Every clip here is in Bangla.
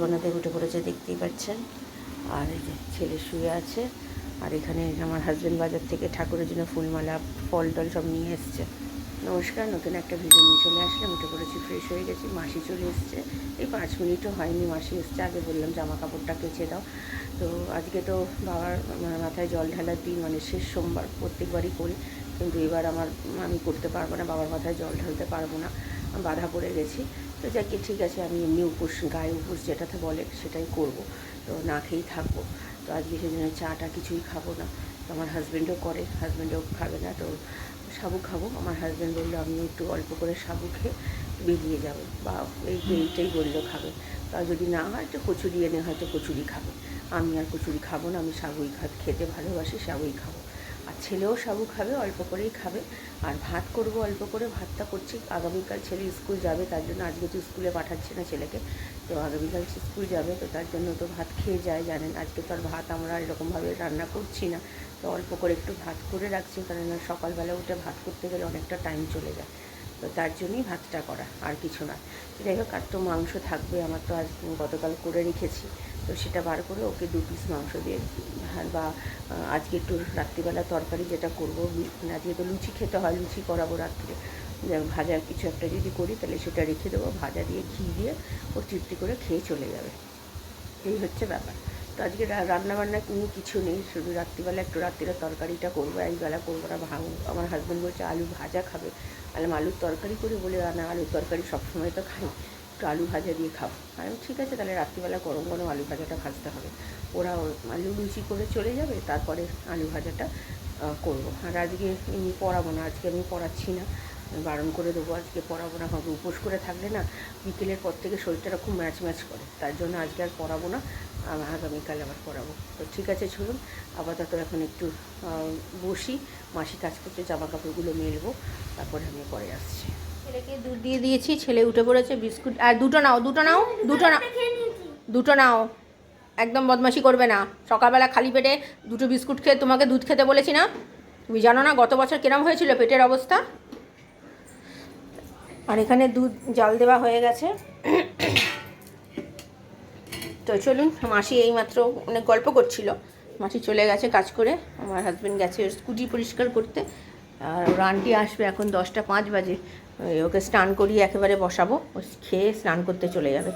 বানাতে উঠে পড়েছে, দেখতেই পাচ্ছেন। আর এই যে ছেলে শুয়ে আছে, আর এখানে আমার হাজব্যান্ড বাজার থেকে ঠাকুরের জন্য ফুলমালা ফল টল সব নিয়ে এসছে। নমস্কার, নতুন একটা ভিডিও নিয়ে চলে আসলাম। উঠে পড়েছি, ফ্রেশ হয়ে গেছি। মাসি চলে এসছে, এই 5 মিনিটও হয়নি মাসি এসছে। আগে বললাম জামা কাপড়টা কেচে দাও। তো আজকে তো বাবার মাথায় জল ঢালার দিন, মানে শেষ সোমবার, প্রত্যেকবারই করি, কিন্তু এবার আমি করতে পারবো না, বাবার মাথায় জল ঢালতে পারবো না, বাধা পড়ে গেছি। তো যাকে ঠিক আছে, আমি এমনি উপোস, গায়ে উপোস যেটাতে বলে সেটাই করব। তো না খেয়েই থাকবো। তো আজকে সেজন্য চাটা কিছুই খাবো না। তো আমার হাজব্যান্ডও করে, হাজব্যান্ডও খাবে না, তো সাবু খাবো। আমার হাজব্যান্ড বললো আমি একটু অল্প করে সাবু খেয়ে বেরিয়ে যাবো, বা এইটাই বললো খাবে। তা যদি না হয় তো কচুরি এনে হয়তো কচুরি খাবে। আমি আর কচুরি খাবো না, আমি সাবুই খেতে ভালোবাসি, সাবুই খাবো। আর ছেলেও সাবু খাবে, অল্প করেই খাবে। আর ভাত করব অল্প করে, ভাতটা করছি। আগামীকাল ছেলে স্কুল যাবে, তার জন্য আজকে তো স্কুলে পাঠাচ্ছি না ছেলেকে, তো আগামীকাল স্কুল যাবে, তো তার জন্য তো ভাত খেয়ে যায়, জানেন। আজকে তো আর ভাত আমরা এরকমভাবে রান্না করছি না, তো অল্প করে একটু ভাত করে রাখছি, কারণ সকালবেলা উঠে ভাত করতে গেলে অনেকটা টাইম চলে যায়। তো তার জন্যই ভাতটা করা, আর কিছু না। যাই হোক, আর তো মাংস থাকবে আমার, তো আজ গতকাল করে রেখেছি, তো সেটা বার করে ওকে 2 পিস মাংস দিয়ে, বা আজকে একটু রাত্রিবেলা তরকারি যেটা করবো, আজকে তো লুচি খেতে হয়, লুচি করাবো রাত্রে। ভাজা কিছু একটা যদি করি তাহলে সেটা রেখে দেবো, ভাজা দিয়ে ঘি দিয়ে ও তৃপ্তি করে খেয়ে চলে যাবে। এই হচ্ছে ব্যাপার। তো আজকে রান্নাবান্না কিছু নেই, শুধু রাত্রিবেলা একটু রাত্রিরে তরকারিটা করবো, একবেলা করবো না। আমার হাজব্যান্ড বলছে আলু ভাজা খাবে, আলাম আলুর তরকারি করে, বলে না, আলুর তরকারি সবসময় তো খাই, একটু আলু ভাজা দিয়ে খাবো। আমি ঠিক আছে, তাহলে রাত্রিবেলা গরম গরম আলু ভাজাটা ভাজতে হবে। ওরা আলু লুচি করে চলে যাবে, তারপরে আলু ভাজাটা করবো। আর আজকে এমনি পড়াবো না, আজকে আমি পড়াচ্ছি না, বারণ করে দেবো, আজকে পড়াবো না। হবে উপোস করে থাকলে না বিকেলের পর থেকে শরীরটা খুব ম্যাচ করে, তার জন্য আজকে আর পড়াবো না, আগামীকাল আবার পড়াবো। তো ঠিক আছে, চলুন আপাতত এখন একটু বসি, মাসি কাজ করতে, জামা কাপড়গুলো মেলবো, তারপরে আমি পরে আসছি। ছেলেকে দুধ দিয়ে দিয়েছি, ছেলে উঠে পড়েছে। বিস্কুট আর দুটো নাও, দুটো নাও, একদম বদমাশি করবে না। সকালবেলা খালি পেটে 2টো বিস্কুট খেয়ে তোমাকে দুধ খেতে বলেছি না? তুমি জানো না গত বছর কিরম হয়েছিল পেটের অবস্থা? আর এখানে দুধ জাল দেওয়া হয়ে গেছে। তো চলুন, মাসি এইমাত্র অনেক গল্প করছিল, মাসি চলে গেছে কাজ করে, আমার হাজব্যান্ড গেছে স্কুটি পরিষ্কার করতে, আর ওর আন্টি আসবে এখন 10টা 5 বাজে। ওকে স্নান করিয়ে একেবারে বসাবো, ও খেয়ে স্নান করতে চলে যাবে।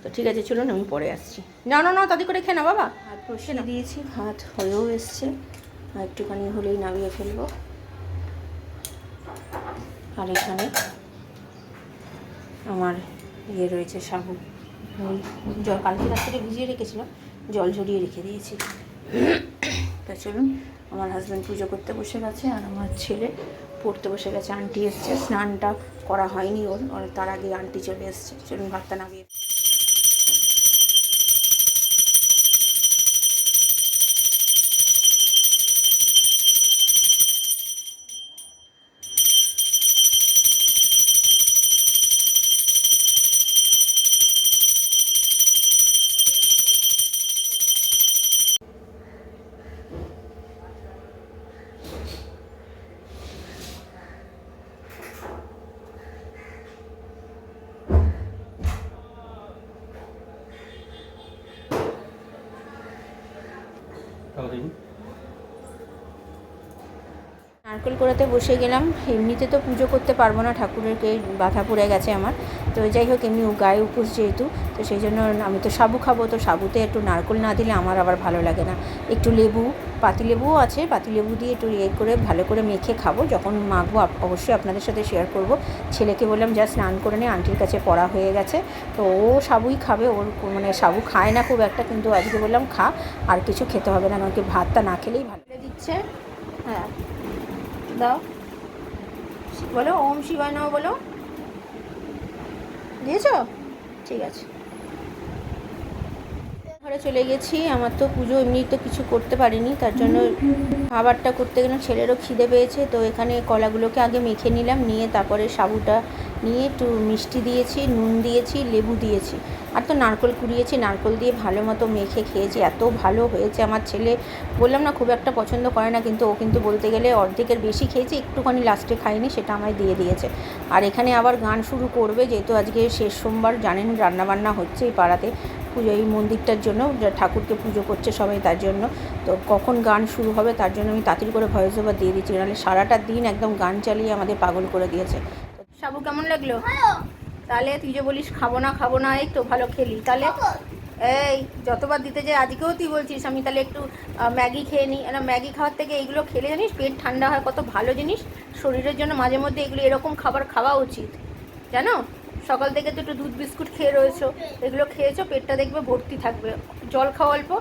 তো ঠিক আছে, চলুন আমি পরে আসছি। না তাদের করে খেয়ে না বাবা। ভাত বসিয়ে দিয়েছি, ভাত হয়েও এসছে, আর একটুখানি হলেই নামিয়ে ফেলবো। আর এখানে আমার রয়েছে সাবু, কালকে রাত্রে ভিজিয়ে রেখেছিলাম, জল ঝরিয়ে রেখে দিয়েছি। তা চলুন, আমার হাজব্যান্ড পুজো করতে বসে গেছে, আর আমার ছেলে পড়তে বসে গেছে। আন্টি এসছে, স্নানটা করা হয়নি ওর, তার আগে আন্টি চলে এসছে। চলুন ভাতটা নামিয়ে। নারকেল কোড়াতে বসে গেলাম। এমনিতে তো পুজো করতে পারবো না, ঠাকুরেরকে বাধা পড়ে গেছে আমার। তো যাই হোক, এমনি গায়ে উপোস যেহেতু, তো সেই জন্য আমি তো সাবু খাবো, তো সাবুতে একটু নারকেল না দিলে আমার আবার ভালো লাগে না। একটু লেবু, পাতিলেবুও আছে, পাতিলেবু দিয়ে একটু করে ভালো করে মেখে খাবো। যখন মাখবো অবশ্যই আপনাদের সাথে শেয়ার করব। ছেলেকে বললাম যা স্নান করে নে, আন্টির কাছে পড়া হয়ে গেছে, তো ও সাবুই খাবে। ওর মানে সাবু খায় না খুব একটা, কিন্তু আজকে বললাম খা, আর কিছু খেতে হবে না, আমাকে ভাতটা না খেলেই ভালো দিচ্ছে। হ্যাঁ দাও, বলো ওম শিবায় নমঃ বলো। দিয়েছো? ঠিক আছে। ঘরে চলে গেছি। আমার তো পুজো এমনি তো কিছু করতে পারিনি, তার জন্য খাবারটা করতে গেলাম। ছেলেরও খিদে পেয়েছে, তো এখানে কলাগুলোকে আগে মেখে নিলাম, নিয়ে তারপরে সাবুটা নিয়ে একটু মিষ্টি দিয়েছি, নুন দিয়েছি, লেবু দিয়েছি, আর তো নারকেল কুড়িয়েছি, নারকেল দিয়ে ভালো মতো মেখে খেয়েছি। এত ভালো হয়েছে। আমার ছেলে বললাম না খুব একটা পছন্দ করে না, কিন্তু ও কিন্তু বলতে গেলে অর্ধেকের বেশি খেয়েছে, একটুখানি লাস্টে খাইনি, সেটা আমায় দিয়ে দিয়েছে। আর এখানে আবার গান শুরু করবে, যেহেতু আজকে শেষ সোমবার, জানেন রান্নাবান্না হচ্ছে এই পাড়াতে, পুজো, এই মন্দিরটার জন্য, ঠাকুরকে পুজো করছে সবাই তার জন্য। তো কখন গান শুরু হবে তার জন্য আমি তাড়াতাড়ি করে ভয়েস ওভার দিয়ে দিচ্ছি, নাহলে সারাটা দিন একদম গান চালিয়ে আমাদের পাগল করে দিয়েছে। সাবু কেমন লাগলো? তাহলে তুই যে বলিস খাবো না, এই তো ভালো খেলি। তাহলে এই যতবার দিতে যাই আজকেও তুই বলছিস আমি তাহলে একটু ম্যাগি খেয়ে নিই। না, ম্যাগি খাওয়ার থেকে এগুলো খেলে জানিস পেট ঠান্ডা হয়, কত ভালো জিনিস শরীরের জন্য। মাঝে মধ্যে এগুলো এরকম খাবার খাওয়া উচিত, জানো। সকাল থেকে তো একটু দুধ বিস্কুট খেয়ে রয়েছো, এগুলো খেয়েছো, পেটটা দেখবে ভর্তি থাকবে। জল খাওয়া অল্প।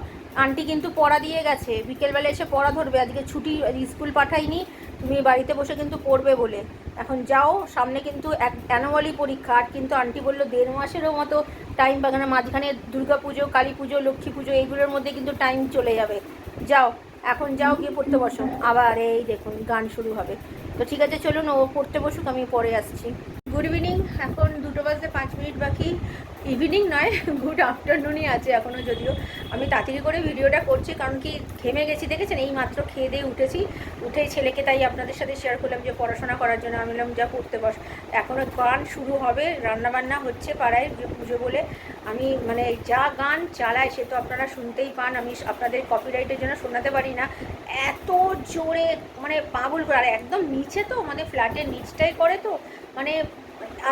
আন্টি কিন্তু পড়া দিয়ে গেছে, বিকেলবেলা এসে পড়া ধরবে। আজকে ছুটি, স্কুল পাঠাইনি, তুমি বাড়িতে বসে কিন্তু পড়বে বলে। এখন যাও, সামনে কিন্তু অ্যানুয়ালি পরীক্ষা। আর কিন্তু আন্টি বললো 1.5 মাসেরও মতো টাইম পাবে না, মাঝখানে দুর্গা পুজো, কালী পুজো, লক্ষ্মী পুজো, এইগুলোর মধ্যে কিন্তু টাইম চলে যাবে। যাও এখন, যাও গিয়ে পড়তে বসো। আবার এই দেখুন গান শুরু হবে। তো ঠিক আছে চলুন, ও পড়তে বসুক, আমি পরে আসছি। গুড ইভিনিং, এখন 2টো বাজতে 5 মিনিট বাকি। ইভিনিং নয়, গুড আফটারনুনই আছে এখনও, যদিও আমি তাড়াতাড়ি করে ভিডিওটা করছি, কারণ কি ঘেমে গেছি দেখেছেন। এই মাত্র খেয়ে দিয়ে উঠেই ছেলেকে তাই আপনাদের সাথে শেয়ার করলাম যে পড়াশোনা করার জন্য আমি বললাম যা পড়তে বস। এখনও গান শুরু হবে, রান্নাবান্না হচ্ছে পাড়ায় পুজো বলে। আমি মানে যা গান চালাই সে তো আপনারা শুনতেই পান, আমি আপনাদের কপিরাইটের জন্য শোনাতে পারি না, এত জোরে মানে পাগল করে। আর একদম নিচে তো, মানে ফ্ল্যাটের নিচটাই করে, তো মানে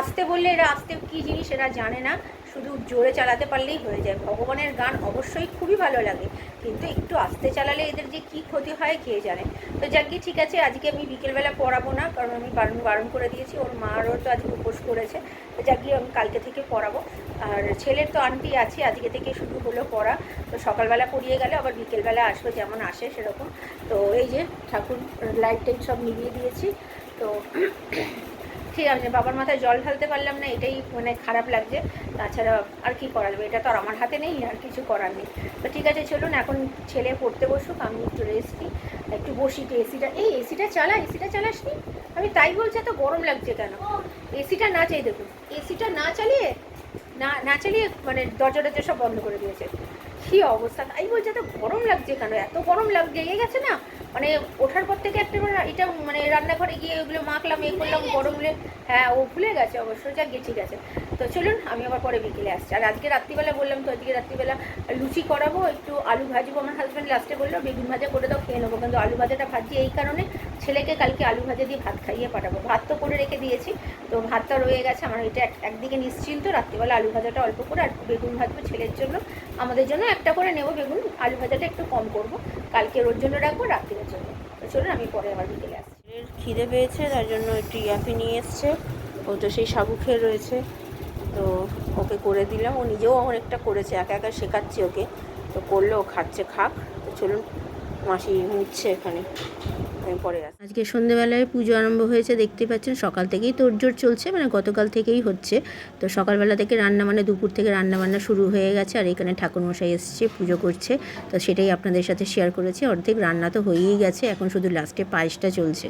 আসতে বললে এরা আসতে কী জিনিস এরা জানে না, শুধু জোরে চালাতে পারলেই হয়ে যায়। ভগবানের গান অবশ্যই খুবই ভালো লাগে, কিন্তু একটু আস্তে চালালে এদের যে কী ক্ষতি হয় কে জানে। তো যাকে ঠিক আছে, আজকে আমি বিকেলবেলা পড়াবো না, কারণ আমি বারণ করে দিয়েছি। ওর মারও তো আজকে উপোস করেছে, তো যাকে আমি কালকে থেকে পড়াবো। আর ছেলের তো আন্টি আছে, আজকে থেকে শুরু হলো পড়া। তো সকালবেলা পড়িয়ে গেলে আবার বিকেলবেলা আসবে, যেমন আসে সেরকম। তো এই যে ঠাকুর লাইট টাইট সব নিভিয়ে দিয়েছি। তো ঠিক আছে, বাবার মাথায় জল ঢালতে পারলাম না, এটাই মানে খারাপ লাগছে। তাছাড়া আর কি করা যাবে, এটা তো আর আমার হাতে নেই, আর কিছু করার নেই। তো ঠিক আছে চলুন, এখন ছেলে পড়তে বসুক, আমি একটু রেস্ট নিই, একটু বসি। তো এসিটা চালাস নি? আমি তাই বলছি, এত গরম লাগছে কেন? এসিটা না চাই, দেখুন এসিটা না চালিয়ে মানে দরজা সব বন্ধ করে দিয়েছে। কী অবস্থা, তাই বলছে এত গরম লাগছে কেন? এত গরম লেগে গেছে না, মানে ওঠার পর থেকে একটা এটা মানে রান্নাঘরে গিয়ে ওগুলো মাখলাম, করলাম গরমে। হ্যাঁ, ও ভুলে গেছে অবশ্য, যাক গিয়ে ঠিক আছে। তো চলুন, আমি আবার পরে বিকেলে আসছি। আর আজকে রাত্রিবেলা বললাম তো, আজকে রাত্রিবেলা লুচি করাবো, একটু আলু ভাজবো। আমার হাজব্যান্ড লাস্টে বললো বেগুন ভাজা করে দাও, খেয়ে নেবো, কিন্তু আলু ভাজাটা ভাজছি এই কারণে, ছেলেকে কালকে আলু ভাজা দিয়ে ভাত খাইয়ে পাঠাবো। ভাত তো করে রেখে দিয়েছি, তো ভাতটা রয়ে গেছে আমার। এটা একদিকে নিশ্চিন্ত, রাত্রিবেলা আলু ভাজাটা অল্প করে, আর বেগুন ভাজবো ছেলের জন্য, আমাদের জন্য একটা করে নেবো বেগুন। আলু ভাজাটা একটু কম করবো, কালকে ওর জন্য রাখবো, রাত্রির জন্য। তো চলুন, আমি পরে আবার বিকেলে আসছি। খিদে পেয়েছে, তার জন্য একটু ইয়াপি নিয়ে এসছে। ও তো সেই সাবু খেয়ে রয়েছে, তো ওকে করে দিলাম। ও নিজেও অনেকটা করেছে, একা একা শেখাচ্ছি ওকে, তো করলে ও খাচ্ছে, খাক। তো চলুন, মাসি মুছছে এখানে, পরে আসে। আজকে সন্ধ্যেবেলায় পুজো আরম্ভ হয়েছে, দেখতে পাচ্ছেন সকাল থেকেই তোড়জোড় চলছে, মানে গতকাল থেকেই হচ্ছে। তো সকালবেলা থেকে রান্না, মানে দুপুর থেকে রান্নাবান্না শুরু হয়ে গেছে। আর এখানে ঠাকুরমশাই এসছে, পুজো করছে, তো সেটাই আপনাদের সাথে শেয়ার করেছি। অর্ধেক রান্না তো হয়েই গেছে, এখন শুধু লাস্টে পায়েসটা চলছে।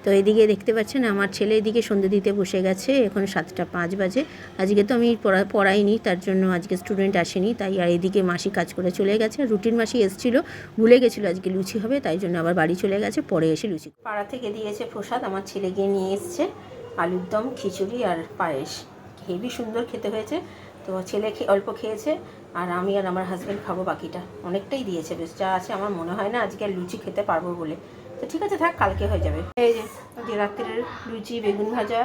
তো এদিকে দেখতে পাচ্ছেন আমার ছেলে এদিকে সন্ধ্যে দিতে বসে গেছে, এখন 7টা 5 বাজে। আজকে তো আমি পড়াইনি, তার জন্য আজকে স্টুডেন্ট আসেনি তাই। আর এদিকে মাসি কাজ করে চলে গেছে, রুটিন মাসি এসেছিলো, ভুলে গেছিলো আজকে লুচি হবে, তাই জন্য আবার বাড়ি চলে গেছে, পরে এসে লুচি। পাড়া থেকে দিয়েছে প্রসাদ, আমার ছেলে গিয়ে নিয়ে এসছে আলুর দম, খিচুড়ি আর পায়েস। হেবি সুন্দর খেতে হয়েছে। তো ছেলে অল্প খেয়েছে, আর আমি আর আমার হাজব্যান্ড খাবো বাকিটা। অনেকটাই দিয়েছে, বেশ যা আছে। আমার মনে হয় না আজকে আর লুচি খেতে পারবো বলে, তো ঠিক আছে থাক, কালকে হয়ে যাবে। এই যে রাত্রের লুচি, বেগুন ভাজা,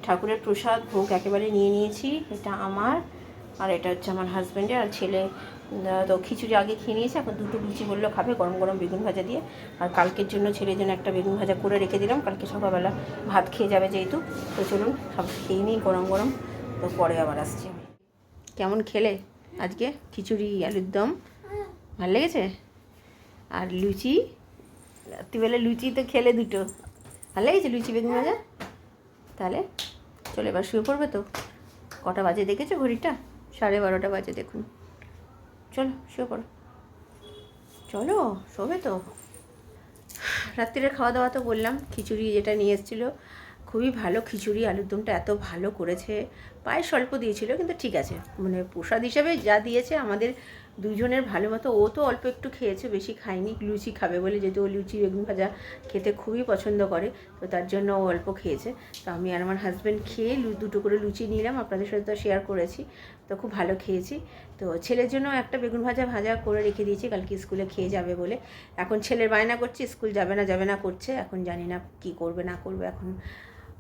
ঠাকুরের প্রসাদ ভোগ একেবারে নিয়ে নিয়েছি। এটা আমার, আর এটা হচ্ছে আমার হাজব্যান্ডের। আর ছেলে তো খিচুড়ি আগে খেয়ে নিয়েছে, এখন 2টো লুচি বললো খাবে গরম গরম বেগুন ভাজা দিয়ে। আর কালকের জন্য ছেলের জন্য একটা বেগুন ভাজা করে রেখে দিলাম, কালকে সকালবেলা ভাত খেয়ে যাবে যেহেতু। তো চলুন সব খেয়ে নিই গরম গরম, তো পরে আবার আসছি। কেমন খেলে আজকে খিচুড়ি আলুর দম? ভালো লেগেছে? আর লুচি, রাত্রিবেলা লুচি তো খেলে 2টো, ভালো লেগেছে লুচি বেগুন ভাজা? তাহলে চলে এবার শুয়ে পড়বে তো। কটা বাজে দেখেছো ঘড়িটা? 12:30 বাজে, দেখুন। চলো শুয়ে পড়ো, চলো শোবে তো। রাত্রিরে খাওয়া দাওয়া তো বললাম, খিচুড়ি যেটা নিয়ে এসেছিলো খুবই ভালো খিচুড়ি, আলুর দমটা এত ভালো করেছে। পায়েস অল্প দিয়েছিল, কিন্তু ঠিক আছে, মানে প্রসাদ হিসাবে যা দিয়েছে আমাদের দুজনের ভালো মতো। ও তো অল্প একটু খেয়েছে, বেশি খায়নি, লুচি খাবে বলে, যেহেতু ও লুচি বেগুন ভাজা খেতে খুবই পছন্দ করে, তো তার জন্য ও অল্প খেয়েছে। তো আমি আর আমার হাজব্যান্ড খেয়ে 2টো করে লুচি নিলাম, আপনাদের সাথে তো শেয়ার করেছি, তো খুব ভালো খেয়েছি। তো ছেলের জন্য একটা বেগুন ভাজা ভাজা করে রেখে দিয়েছি, কালকে স্কুলে খেয়ে যাবে বলে। এখন ছেলের বায়না করছে, স্কুল যাবে না করছে, এখন জানি না কী করবে না করবে। এখন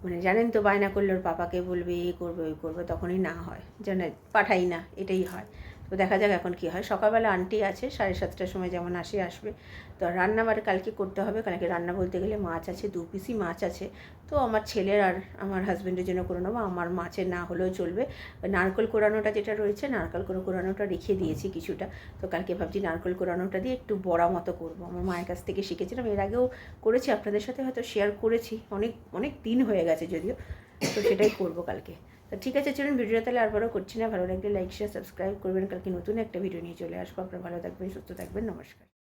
মানে জানেন তো, বায়না করলে ওর পাপাকে বলবে এ করবে ওই করবে, তখনই না হয়, যেন পাঠাই না, এটাই হয়। তো দেখা যাক এখন কী হয়। সকালবেলা আন্টি আছে, 7:30টার সময় যেমন আসবে। তো রান্না আবার কালকে করতে হবে। কালকে রান্না বলতে গেলে মাছ আছে, 2 পিসই মাছ আছে। তো আমার ছেলের আর আমার হাজব্যান্ডের জন্য করে নেবো, আমার মাছের না হলেও চলবে। নারকেল কোরানোটা যেটা রয়েছে, নারকেল কোরানোটা রেখে দিয়েছি কিছুটা। তো কালকে ভাবছি নারকেল কোরানোটা দিয়ে একটু বড়া মতো করবো। আমার মায়ের কাছ থেকে শিখেছিলাম, এর আগেও করেছি, আপনাদের সাথে হয়তো শেয়ার করেছি, অনেক দিন হয়ে গেছে যদিও। তো সেটাই করবো কালকে। তো ঠিক আছে, চলুন ভিডিওটা তাহলে আর বড় করছি না। ভালো লাগলে লাইক শেয়ার সাবস্ক্রাইব করবেন। কালকে নতুন একটা ভিডিও নিয়ে চলে আসবো। আপনারা ভালো থাকবেন, সুস্থ থাকবেন, নমস্কার।